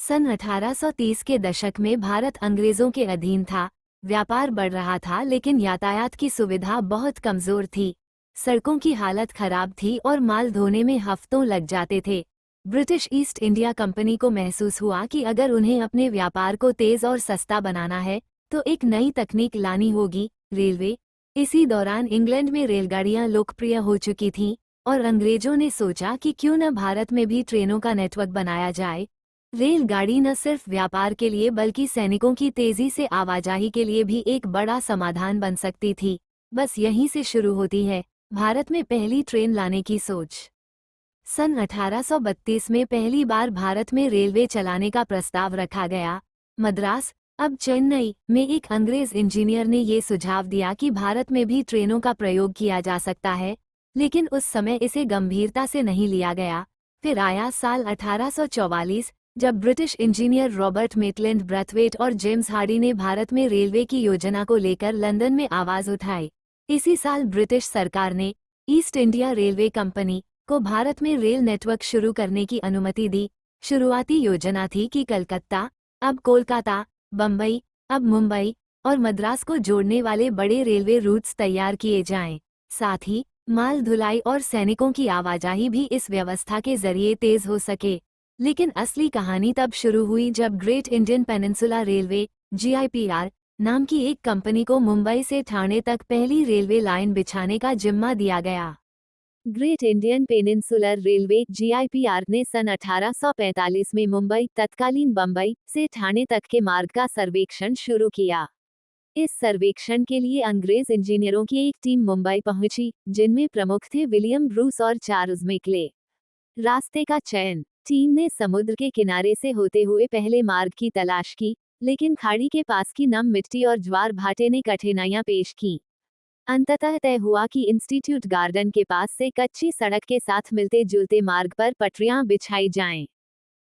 सन 1830 के दशक में भारत अंग्रेजों के अधीन था। व्यापार बढ़ रहा था लेकिन यातायात की सुविधा बहुत कमजोर थी। सड़कों की हालत खराब थी और माल धोने में हफ्तों लग जाते थे। ब्रिटिश ईस्ट इंडिया कंपनी को महसूस हुआ कि अगर उन्हें अपने व्यापार को तेज और सस्ता बनाना है तो एक नई तकनीक लानी होगी, रेलवे। इसी दौरान इंग्लैंड में रेलगाड़ियां लोकप्रिय हो चुकी थीं और अंग्रेजों ने सोचा कि क्यों न भारत में भी ट्रेनों का नेटवर्क बनाया जाए। रेलगाड़ी न सिर्फ व्यापार के लिए बल्कि सैनिकों की तेजी से आवाजाही के लिए भी एक बड़ा समाधान बन सकती थी। बस यहीं से शुरू होती है भारत में पहली ट्रेन लाने की सोच। सन 1832 में पहली बार भारत में रेलवे चलाने का प्रस्ताव रखा गया। मद्रास, अब चेन्नई, में एक अंग्रेज इंजीनियर ने ये सुझाव दिया कि भारत में भी ट्रेनों का प्रयोग किया जा सकता है, लेकिन उस समय इसे गंभीरता से नहीं लिया गया। फिर आया साल 1844, जब British engineer Robert Maitland Brathwaite और जेम्स हार्डी ने भारत में रेलवे की योजना को लेकर लंदन में आवाज उठाई। इसी साल ब्रिटिश सरकार ने ईस्ट इंडिया रेलवे कंपनी को भारत में रेल नेटवर्क शुरू करने की अनुमति दी। शुरुआती योजना थी कि कलकत्ता, अब कोलकाता, बम्बई, अब मुंबई और मद्रास को जोड़ने वाले बड़े रेलवे रूट्स तैयार किए जाएं। साथ ही माल ढुलाई और सैनिकों की आवाजाही भी इस व्यवस्था के जरिए तेज हो सके। लेकिन असली कहानी तब शुरू हुई जब great Indian peninsula railway (GIPR) नाम की एक कंपनी को मुंबई से ठाणे तक पहली रेलवे लाइन बिछाने का जिम्मा दिया गया। Great Indian peninsular railway (GIPR) ने सन 1845 में मुंबई, तत्कालीन बम्बई, से ठाणे तक के मार्ग का सर्वेक्षण शुरू किया। इस सर्वेक्षण के लिए अंग्रेज इंजीनियरों की एक टीम मुंबई पहुंची, जिनमें प्रमुख थे विलियम ब्रूस और चार्ल्स मेकले। रास्ते का चयन: टीम ने समुद्र के किनारे से होते हुए पहले मार्ग की तलाश की, लेकिन खाड़ी के पास की नम मिट्टी और ज्वार भाटे ने कठिनाइयां पेश की। अंततः तय हुआ कि इंस्टीट्यूट गार्डन के पास से कच्ची सड़क के साथ मिलते जुलते मार्ग पर पटरियां बिछाई जाएं।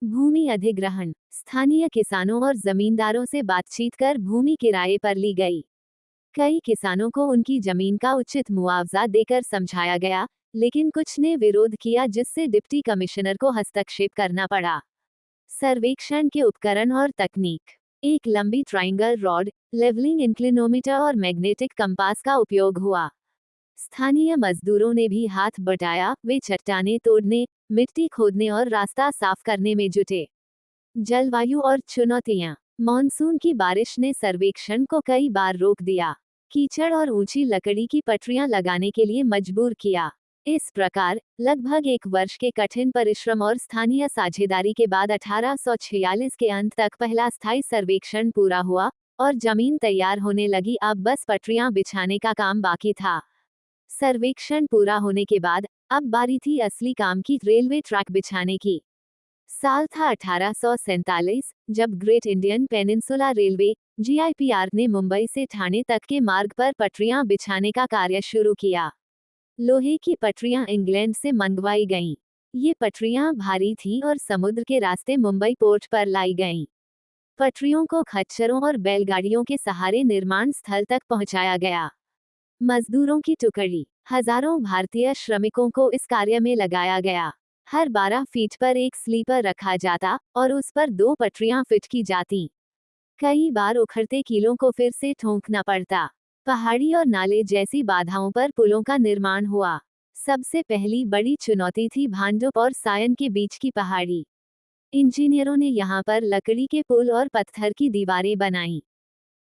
भूमि अधिग्रहण: स्थानीय किसानों और जमींदारों से बातचीत कर भूमि किराए पर ली गई। कई किसानों को उनकी जमीन का उचित मुआवजा देकर समझाया गया, लेकिन कुछ ने विरोध किया जिससे डिप्टी कमिश्नर को हस्तक्षेप करना पड़ा। सर्वेक्षण के उपकरण और तकनीक: एक लंबी ट्राइंगल रॉड, लेवलिंग इंक्लिनोमीटर और मैग्नेटिक कंपास का उपयोग हुआ। स्थानीय मजदूरों ने भी हाथ बटाया, वे चट्टानें तोड़ने, मिट्टी खोदने और रास्ता साफ करने में जुटे। जलवायु और चुनौतियां: मॉनसून की बारिश ने सर्वेक्षण को कई बार रोक दिया, कीचड़ और ऊंची लकड़ी की पटरियां लगाने के लिए मजबूर किया। इस प्रकार लगभग एक वर्ष के कठिन परिश्रम और स्थानीय साझेदारी के बाद 1846 के अंत तक पहला स्थायी सर्वेक्षण पूरा हुआ और जमीन तैयार होने लगी। अब बस पटरियां बिछाने का काम बाकी था। सर्वेक्षण पूरा होने के बाद अब बारी थी असली काम की, रेलवे ट्रैक बिछाने की। साल था 1847, जब great Indian peninsula railway (GIPR) ने मुंबई से ठाणे तक के मार्ग पर पटरियां बिछाने का कार्य शुरू किया। लोहे की पटरियां इंग्लैंड से मंगवाई गईं। ये पटरियां भारी थीं और समुद्र के रास्ते मुंबई पोर्ट पर लाई गईं। पटरियों को खच्चरों और बैलगाड़ियों के सहारे निर्माण स्थल तक पहुंचाया गया। मजदूरों की टुकड़ी: हजारों भारतीय श्रमिकों को इस कार्य में लगाया गया। हर 12 फीट पर एक स्लीपर रखा जाता और उस पर 2 पटरियां फिट की जाती। कई बार उखड़ते कीलों को फिर से ठोंकना पड़ता। पहाड़ी और नाले जैसी बाधाओं पर पुलों का निर्माण हुआ। सबसे पहली बड़ी चुनौती थी भांडुप और सायन के बीच की पहाड़ी। इंजीनियरों ने यहाँ पर लकड़ी के पुल और पत्थर की दीवारें बनाईं।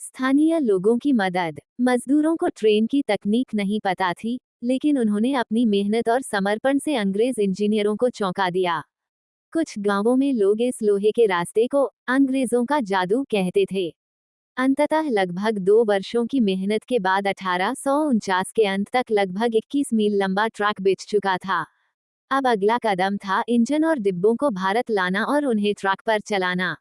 स्थानीय लोगों की मदद: मजदूरों को ट्रेन की तकनीक नहीं पता थी, लेकिन उन्होंने अपनी मेहनत और समर्पण से अंग्रेज इंजीनियरों को चौंका दिया। कुछ गांवों में लोग इस लोहे के रास्ते को अंग्रेजों का जादू कहते थे। अंततः लगभग 2 वर्षों की मेहनत के बाद 1849 के अंत तक लगभग 21 मील लंबा ट्रैक बिछ चुका था। अब अगला कदम था इंजन और डिब्बों को भारत लाना और उन्हें ट्रैक पर चलाना।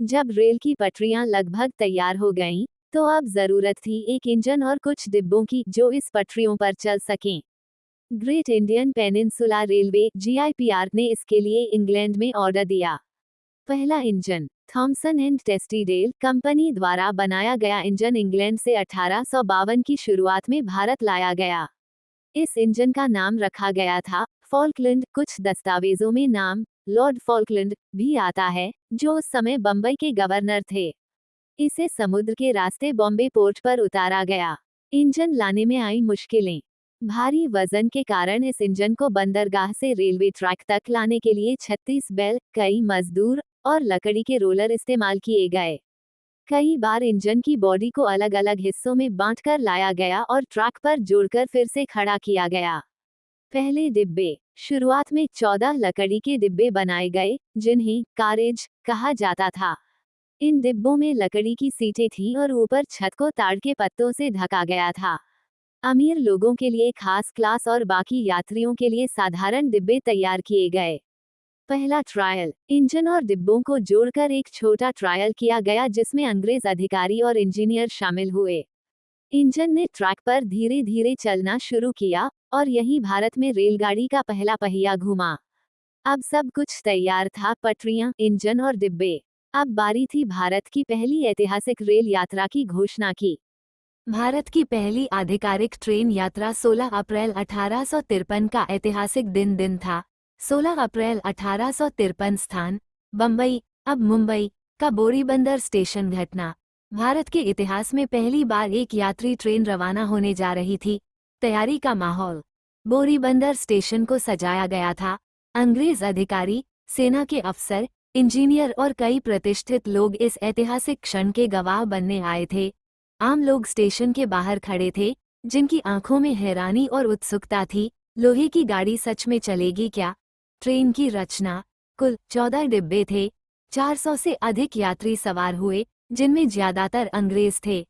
जब रेल की पटरियां लगभग तैयार हो गईं, तो अब जरूरत थी एक इंजन और कुछ डिब्बों की जो इस पटरियों पर चल सकें। Great Indian peninsula railway (GIPR) ने इसके लिए इंग्लैंड में ऑर्डर दिया। पहला इंजन थॉमसन एंड टेस्टीडेल कंपनी द्वारा बनाया गया इंजन इंग्लैंड से 1852 की शुरुआत में भारत लाया गया। इस इंजन का नाम रखा गया था फॉल्कलैंड, कुछ दस्तावेजों में नाम लॉर्ड फॉकलैंड भी आता है, जो उस समय बम्बई के गवर्नर थे। इसे समुद्र के रास्ते बॉम्बे पोर्ट पर उतारा गया। इंजन लाने में आई मुश्किलें। भारी वजन के कारण इस इंजन को बंदरगाह से रेलवे ट्रैक तक लाने के लिए 36 बैल, कई मजदूर और लकड़ी के रोलर इस्तेमाल किए गए। कई बार इंजन की बॉडी को अलग अलग हिस्सों में बांटकर लाया गया और ट्रैक पर जोड़कर फिर से खड़ा किया गया। पहले डिब्बे। शुरुआत में 14 लकड़ी के डिब्बे बनाए गए, जिन्हें कारेज कहा जाता था। इन डिब्बों में लकड़ी की सीटें थीं और ऊपर छत को ताड़ के पत्तों से ढका गया था। अमीर लोगों के लिए खास क्लास और बाकी यात्रियों के लिए साधारण डिब्बे तैयार किए गए। पहला ट्रायल। इंजन और डिब्बों को जोड़कर एक छोटा ट्रायल किया गया जिसमें अंग्रेज अधिकारी और इंजीनियर शामिल हुए। इंजन ने ट्रैक पर धीरे धीरे चलना शुरू किया और यहीं भारत में रेलगाड़ी का पहला पहिया घुमा। अब सब कुछ तैयार था, पटरियां, इंजन और डिब्बे। अब बारी थी भारत की पहली ऐतिहासिक रेल यात्रा की घोषणा की। भारत की पहली आधिकारिक ट्रेन यात्रा 16 अप्रैल 1853 का ऐतिहासिक दिन था। 16 अप्रैल 1853 स्थान बम्बई, अब मुंबई का बोरीबंदर स्टेशन। घटना। भारत के इतिहास में पहली बार एक यात्री ट्रेन रवाना होने जा रही थी। तैयारी का माहौल। बोरीबंदर स्टेशन को सजाया गया था। अंग्रेज अधिकारी, सेना के अफसर, इंजीनियर और कई प्रतिष्ठित लोग इस ऐतिहासिक क्षण के गवाह बनने आए थे। आम लोग स्टेशन के बाहर खड़े थे, जिनकी आंखों में हैरानी और उत्सुकता थी। लोहे की गाड़ी सच में चलेगी क्या? ट्रेन की रचना। कुल 14 डिब्बे थे। 400 से अधिक यात्री सवार हुए, जिनमें ज्यादातर अंग्रेज थे।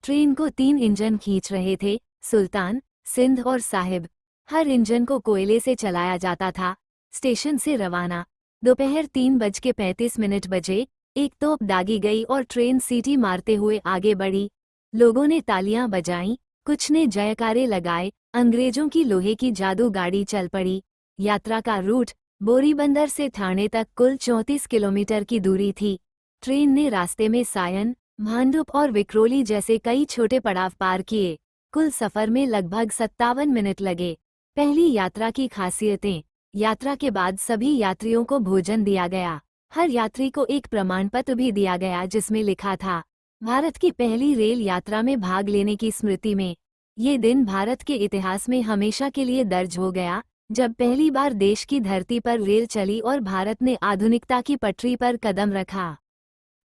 ट्रेन को 3 इंजन खींच रहे थे, सुल्तान, सिंध और साहिब। हर इंजन को कोयले से चलाया जाता था। स्टेशन से रवाना। दोपहर 3:35 बजे एक तोप दागी गई और ट्रेन सीटी मारते हुए आगे बढ़ी। लोगों ने तालियां बजाईं, कुछ ने जयकारे लगाए। अंग्रेजों की लोहे की जादू गाड़ी चल पड़ी। यात्रा का रूट बोरीबंदर से ठाणे तक कुल 34 किलोमीटर की दूरी थी। ट्रेन ने रास्ते में सायन, भांडुप और विक्रोली जैसे कई छोटे पड़ाव पार किए। कुल सफर में लगभग 57 मिनट लगे। पहली यात्रा की खासियतें। यात्रा के बाद सभी यात्रियों को भोजन दिया गया। हर यात्री को एक प्रमाण पत्र भी दिया गया जिसमें लिखा था, भारत की पहली रेल यात्रा में भाग लेने की स्मृति में। ये दिन भारत के इतिहास में हमेशा के लिए दर्ज हो गया, जब पहली बार देश की धरती पर रेल चली और भारत ने आधुनिकता की पटरी पर कदम रखा।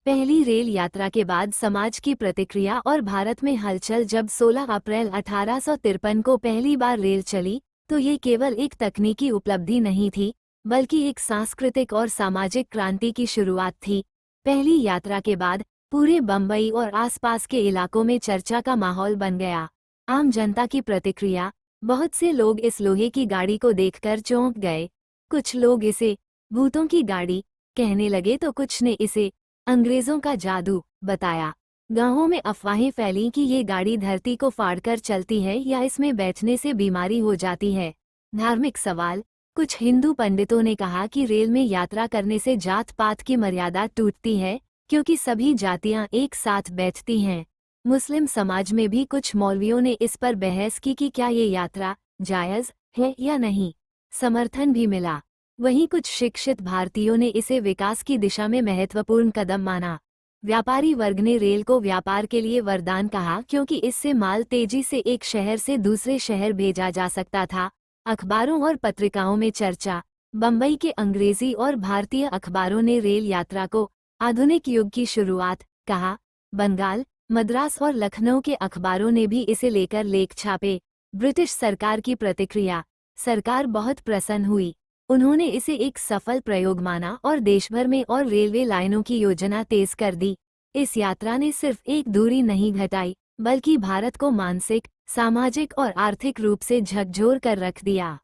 पहली रेल यात्रा के बाद समाज की प्रतिक्रिया और भारत में हलचल। जब 16 अप्रैल 1853 को पहली बार रेल चली, तो ये केवल एक तकनीकी उपलब्धि नहीं थी, बल्कि एक सांस्कृतिक और सामाजिक क्रांति की शुरुआत थी। पहली यात्रा के बाद पूरे बम्बई और आसपास के इलाकों में चर्चा का माहौल बन गया। आम जनता की प्रतिक्रिया। बहुत से लोग इस लोहे की गाड़ी को देखकर चौंक गए। कुछ लोग इसे भूतों की गाड़ी कहने लगे तो कुछ ने इसे अंग्रेजों का जादू बताया। गांवों में अफवाहें फैलीं कि ये गाड़ी धरती को फाड़कर चलती है या इसमें बैठने से बीमारी हो जाती है। धार्मिक सवाल। कुछ हिंदू पंडितों ने कहा कि रेल में यात्रा करने से जात पात की मर्यादा टूटती है, क्योंकि सभी जातियां एक साथ बैठती हैं। मुस्लिम समाज में भी कुछ मौलवियों ने इस पर बहस की कि क्या ये यात्रा जायज़ है या नहीं। समर्थन भी मिला। वहीं कुछ शिक्षित भारतीयों ने इसे विकास की दिशा में महत्वपूर्ण कदम माना। व्यापारी वर्ग ने रेल को व्यापार के लिए वरदान कहा, क्योंकि इससे माल तेजी से एक शहर से दूसरे शहर भेजा जा सकता था। अखबारों और पत्रिकाओं में चर्चा। बम्बई के अंग्रेजी और भारतीय अखबारों ने रेल यात्रा को आधुनिक युग की शुरुआत कहा। बंगाल, मद्रास और लखनऊ के अखबारों ने भी इसे लेकर लेख छापे। ब्रिटिश सरकार की प्रतिक्रिया। सरकार बहुत प्रसन्न हुई। उन्होंने इसे एक सफल प्रयोग माना और देशभर में और रेलवे लाइनों की योजना तेज कर दी। इस यात्रा ने सिर्फ एक दूरी नहीं घटाई, बल्कि भारत को मानसिक, सामाजिक और आर्थिक रूप से झकझोर कर रख दिया।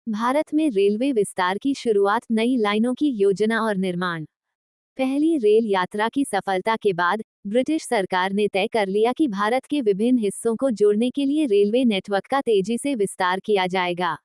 भारत में रेलवे विस्तार की शुरुआत, नई लाइनों की योजना और निर्माण। पहली रेल यात्रा की सफलता के बाद ब्रिटिश सरकार ने तय कर लिया कि भारत के विभिन्न हिस्सों को जोड़ने के लिए रेलवे नेटवर्क का तेजी से विस्तार किया जाएगा।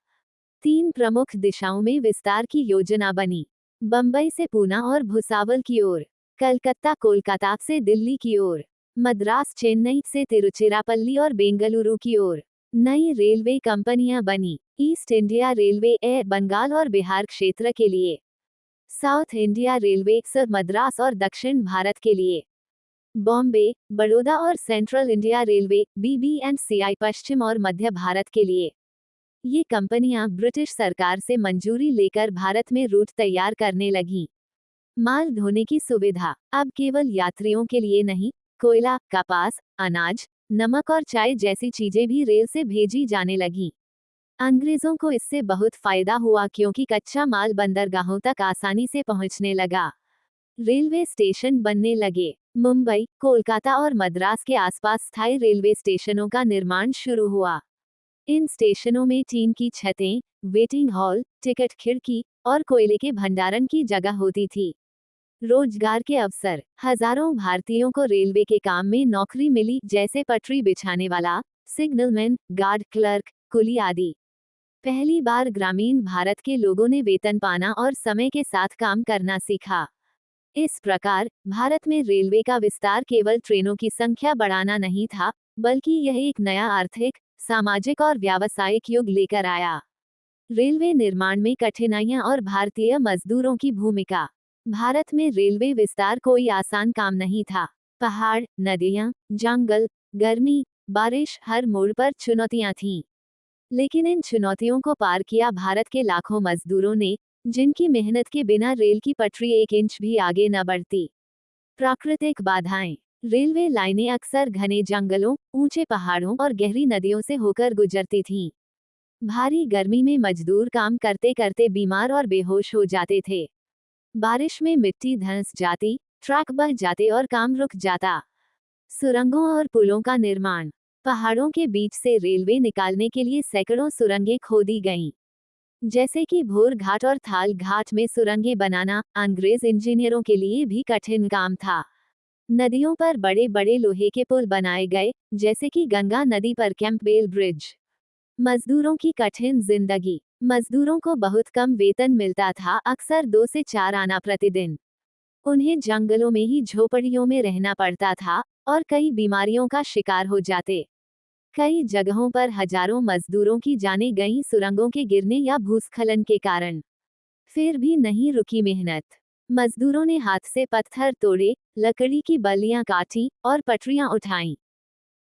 3 प्रमुख दिशाओं में विस्तार की योजना बनी। बम्बई से पूना और भुसावल की ओर, कलकत्ता कोलकाता से दिल्ली की ओर, मद्रास चेन्नई से तिरुचिरापल्ली और बेंगलुरु की ओर। नई रेलवे कंपनियां बनी। ईस्ट इंडिया रेलवे, एयर बंगाल और बिहार क्षेत्र के लिए। साउथ इंडिया रेलवे अक्सर मद्रास और दक्षिण भारत के लिए, बॉम्बे, बड़ौदा और सेंट्रल इंडिया रेलवे BB&CI पश्चिम और मध्य भारत के लिए। ये कंपनियां ब्रिटिश सरकार से मंजूरी लेकर भारत में रूट तैयार करने लगीं। माल ढोने की सुविधा अब केवल यात्रियों के लिए नहीं, कोयला, कपास, अनाज, नमक और चाय जैसी चीजें भी रेल से भेजी जाने लगी। अंग्रेजों को इससे बहुत फायदा हुआ क्योंकि कच्चा माल बंदरगाहों तक आसानी से पहुंचने लगा। रेलवे स्टेशन बनने लगे। मुंबई, कोलकाता और मद्रास के आसपास स्थायी रेलवे स्टेशनों का निर्माण शुरू हुआ। इन स्टेशनों में टीन की छतें, वेटिंग हॉल, टिकट खिड़की और कोयले के भंडारण की जगह होती थी। रोजगार के अवसर हजारों भारतीयों को रेलवे के काम में नौकरी मिली, जैसे पटरी बिछाने वाला, सिग्नलमैन, गार्ड क्लर्क, कुली आदि। पहली बार ग्रामीण भारत के लोगों ने वेतन पाना और समय के साथ काम करना सीखा। इस प्रकार भारत में रेलवे का विस्तार केवल ट्रेनों की संख्या बढ़ाना नहीं था, बल्कि यह एक नया आर्थिक, सामाजिक और व्यावसायिक युग लेकर आया। रेलवे निर्माण में कठिनाइयां और भारतीय मजदूरों की भूमिका। भारत में रेलवे विस्तार कोई आसान काम नहीं था। पहाड़, नदियां, जंगल, गर्मी, बारिश, हर मोड़ पर चुनौतियां थीं। लेकिन इन चुनौतियों को पार किया भारत के लाखों मजदूरों ने, जिनकी मेहनत के बिना रेल की पटरी एक इंच भी आगे न बढ़ती। प्राकृतिक बाधाएं रेलवे लाइनें अक्सर घने जंगलों, ऊंचे पहाड़ों और गहरी नदियों से होकर गुजरती थीं। भारी गर्मी में मजदूर काम करते करते बीमार और बेहोश हो जाते थे। बारिश में मिट्टी धंस जाती, ट्रैक बह जाते और काम रुक जाता। सुरंगों और पुलों का निर्माण पहाड़ों के बीच से रेलवे निकालने के लिए सैकड़ों सुरंगें खोदी गईं। जैसे कि भोर घाट और थाल घाट में सुरंगें बनाना अंग्रेज इंजीनियरों के लिए भी कठिन काम था। नदियों पर बड़े बड़े लोहे के पुल बनाए गए, जैसे कि गंगा नदी पर कैंपबेल ब्रिज। मजदूरों की कठिन जिंदगी मजदूरों को बहुत कम वेतन मिलता था, अक्सर 2 से 4 आना प्रतिदिन। उन्हें जंगलों में ही झोपड़ियों में रहना पड़ता था और कई बीमारियों का शिकार हो जाते। कई जगहों पर हजारों मजदूरों की जानें गईं सुरंगों के गिरने या भूस्खलन के कारण। फिर भी नहीं रुकी मेहनत। मजदूरों ने हाथ से पत्थर तोड़े, लकड़ी की बल्लियां काटी और पटरियां उठाईं।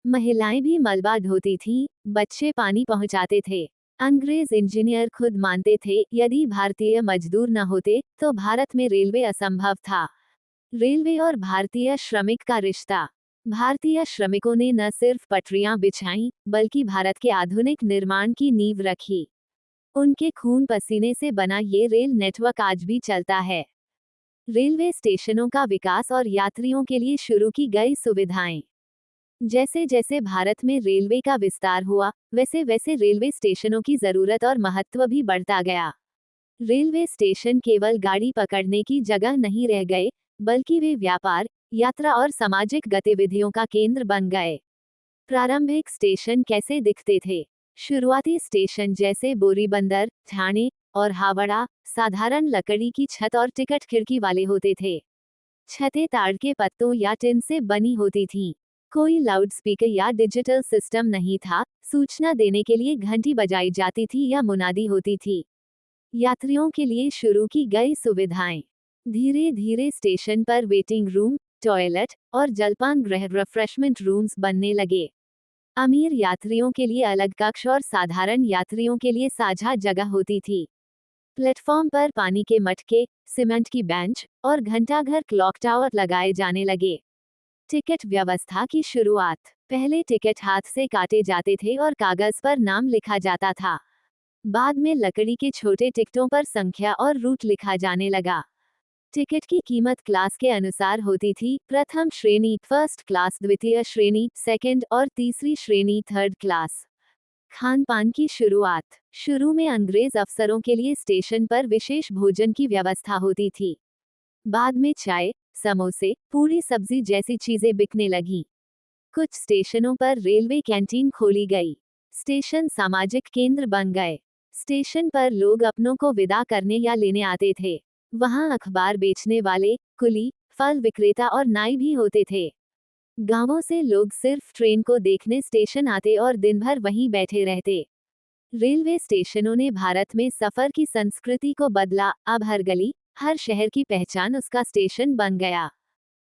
महिलाएं भी मलबा ढोती थीं, बच्चे पानी पहुंचाते थे। अंग्रेज इंजीनियर खुद मानते थे, यदि भारतीय मजदूर न होते तो भारत में रेलवे असंभव था। रेलवे और भारतीय श्रमिक का रिश्ता भारतीय श्रमिकों ने न सिर्फ पटरियां बिछाईं, बल्कि भारत के आधुनिक निर्माण की नींव रखी। उनके खून पसीने से बना ये रेल नेटवर्क आज भी चलता है। रेलवे स्टेशनों का विकास और यात्रियों के लिए शुरू की गई सुविधाएं। जैसे जैसे भारत में रेलवे का विस्तार हुआ, वैसे वैसे रेलवे स्टेशनों की जरूरत और महत्व भी बढ़ता गया। रेलवे स्टेशन केवल गाड़ी पकड़ने की जगह नहीं रह गए, बल्कि वे व्यापार, यात्रा और सामाजिक गतिविधियों का केंद्र बन गए। प्रारंभिक स्टेशन कैसे दिखते थे? शुरुआती स्टेशन जैसे बोरीबंदर, ठाणे और हावड़ा साधारण लकड़ी की छत और टिकट खिड़की वाले होते थे। छतें ताड़ के पत्तों या टिन से बनी होती थीं। कोई लाउडस्पीकर या डिजिटल सिस्टम नहीं था, सूचना देने के लिए घंटी बजाई जाती थी या मुनादी होती थी। यात्रियों के लिए शुरू की गई सुविधाएं। धीरे धीरे स्टेशन पर वेटिंग रूम, टॉयलेट और जलपान गृह रिफ्रेशमेंट रूम्स बनने लगे। अमीर यात्रियों के लिए अलग कक्ष और साधारण यात्रियों के लिए साझा जगह होती थी। प्लेटफॉर्म पर पानी के मटके, सीमेंट की बेंच और घंटाघर क्लॉक टावर लगाए जाने लगे। टिकट व्यवस्था की शुरुआत पहले टिकट हाथ से काटे जाते थे और कागज पर नाम लिखा जाता था। बाद में लकड़ी के छोटे टिकटों पर संख्या और रूट लिखा जाने लगा। टिकट की कीमत क्लास के अनुसार होती थी, प्रथम श्रेणी फर्स्ट क्लास, द्वितीय श्रेणी सेकंड और तीसरी श्रेणी थर्ड क्लास। खान पान की शुरुआत शुरू में अंग्रेज अफसरों के लिए स्टेशन पर विशेष भोजन की व्यवस्था होती थी। बाद में चाय, समोसे, पूरी सब्जी जैसी चीजें बिकने लगी। कुछ स्टेशनों पर रेलवे कैंटीन खोली गई। स्टेशन सामाजिक केंद्र बन गए। स्टेशन पर लोग अपनों को विदा करने या लेने आते थे। वहां अखबार बेचने वाले, कुली, फल विक्रेता और नाई भी होते थे। गांवों से लोग सिर्फ ट्रेन को देखने स्टेशन आते और दिन भर वहीं बैठे रहते। रेलवे स्टेशनों ने भारत में सफर की संस्कृति को बदला। अब हर गली, हर शहर की पहचान उसका स्टेशन बन गया।